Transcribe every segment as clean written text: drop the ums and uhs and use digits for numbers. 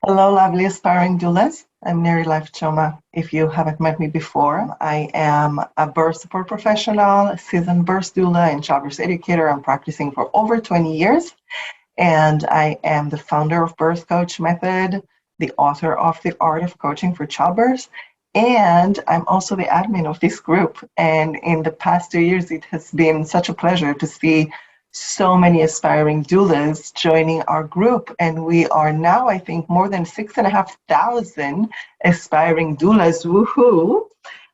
Hello, lovely aspiring doulas. I'm Neri Life Choma. If you haven't met me before, I am a birth support professional, a seasoned birth doula, and childbirth educator. I'm practicing for over 20 years, and I am the founder of Birth Coach Method, the author of The Art of Coaching for Childbirth, and I'm also the admin of this group. And in the past 2 years, it has been such a pleasure to see so many aspiring doulas joining our group. And we are now, I think, more than 6,500 aspiring doulas. Woohoo!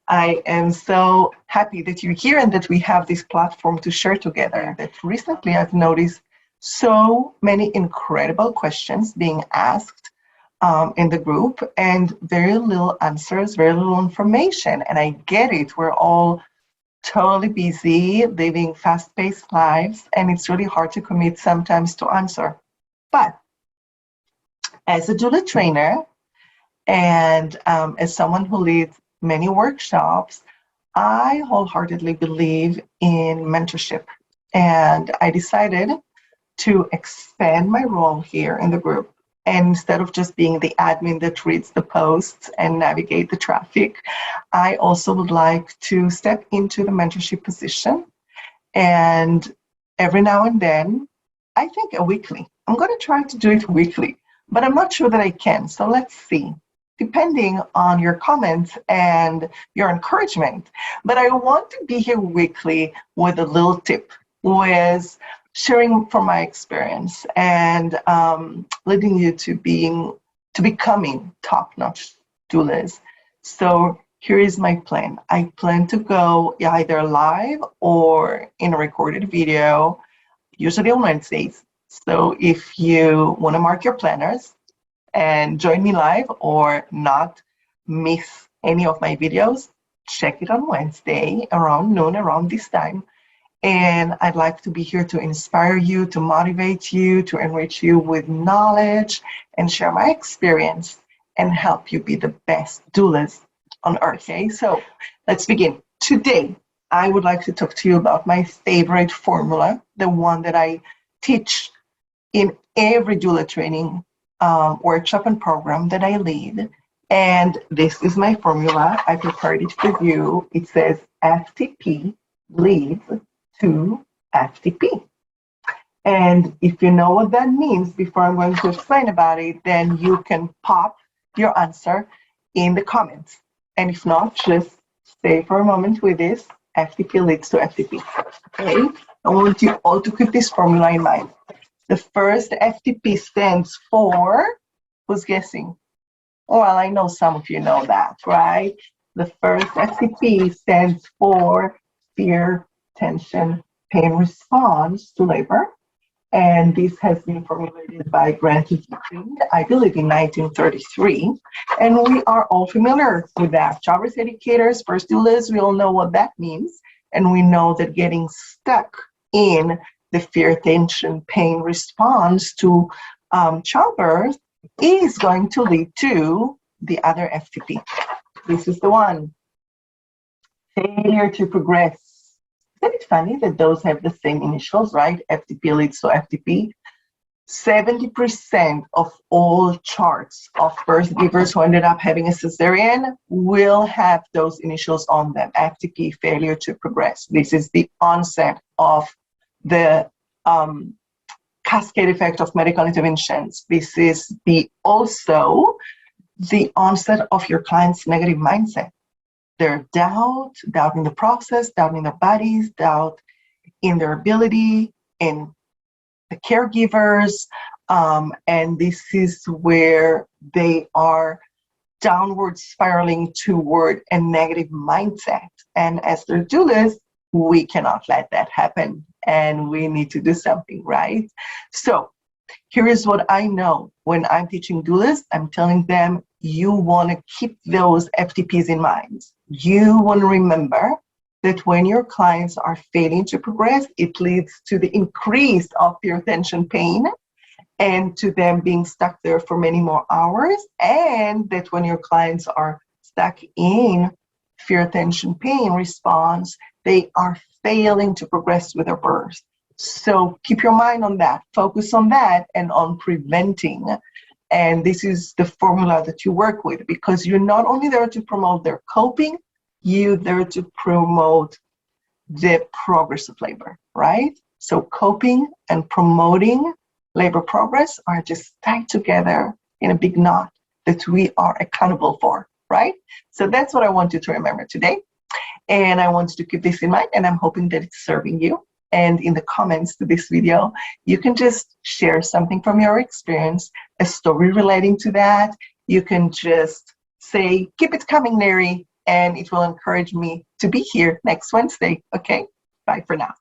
I am so happy that you're here and that we have this platform to share together. That recently I've noticed so many incredible questions being asked in the group and very little answers, very little information. And I get it. We're all totally busy, living fast-paced lives, and it's really hard to commit sometimes to answer. But as a doula trainer and as someone who leads many workshops, I wholeheartedly believe in mentorship. And I decided to expand my role here in the group. And instead of just being the admin that reads the posts and navigate the traffic, I also would like to step into the mentorship position. And every now and then, I think weekly. I'm going to try to do it weekly, but I'm not sure that I can. So let's see, depending on your comments and your encouragement. But I want to be here weekly with a little tip, with sharing from my experience and leading you to becoming top-notch doulas. So here is my plan. I plan to go either live or in a recorded video, usually on Wednesdays. So if you want to mark your planners and join me live or not miss any of my videos, check it on Wednesday around noon, around this time. And I'd like to be here to inspire you, to motivate you, to enrich you with knowledge and share my experience and help you be the best doulas on earth. Okay, so let's begin. Today, I would like to talk to you about my favorite formula, the one that I teach in every doula training workshop and program that I lead. And this is my formula. I prepared it for you. It says FTP leads to FTP. And if you know what that means, before I'm going to explain about it, then you can pop your answer in the comments. And if not, just stay for a moment with this. FTP leads to FTP. Okay? I want you all to keep this formula in mind. The first FTP stands for, who's guessing? Well, I know some of you know that, right? The first FTP stands for fear, tension, pain response to labor. And this has been formulated by Grant King, I believe in 1933. And we are all familiar with that. Childbirth educators, first doulas, we all know what that means. And we know that getting stuck in the fear, tension, pain response to childbirth is going to lead to the other FTP. This is the one. Failure to progress. Isn't it funny that those have the same initials, right? FTP leads to FTP. 70% of all charts of birth givers who ended up having a cesarean will have those initials on them. FTP, failure to progress. This is the onset of the cascade effect of medical interventions. This is also the onset of your client's negative mindset. Their doubt in the process, doubt in their bodies, doubt in their ability, in the caregivers, and this is where they are downward spiraling toward a negative mindset. And as their doulas, we cannot let that happen, and we need to do something, right? So here is what I know. When I'm teaching doulas, I'm telling them, you want to keep those FTPs in mind. You want to remember that when your clients are failing to progress, it leads to the increase of fear, tension, pain, and to them being stuck there for many more hours. And that when your clients are stuck in fear, tension, pain response, they are failing to progress with their birth. So keep your mind on that, focus on that, and on preventing And this is the formula that you work with, because you're not only there to promote their coping, you're there to promote the progress of labor, right? So coping and promoting labor progress are just tied together in a big knot that we are accountable for, right? So that's what I want you to remember today. And I want you to keep this in mind, and I'm hoping that it's serving you. And in the comments to this video, you can just share something from your experience, a story relating to that. You can just say, keep it coming, Neri, and it will encourage me to be here next Wednesday. Okay, bye for now.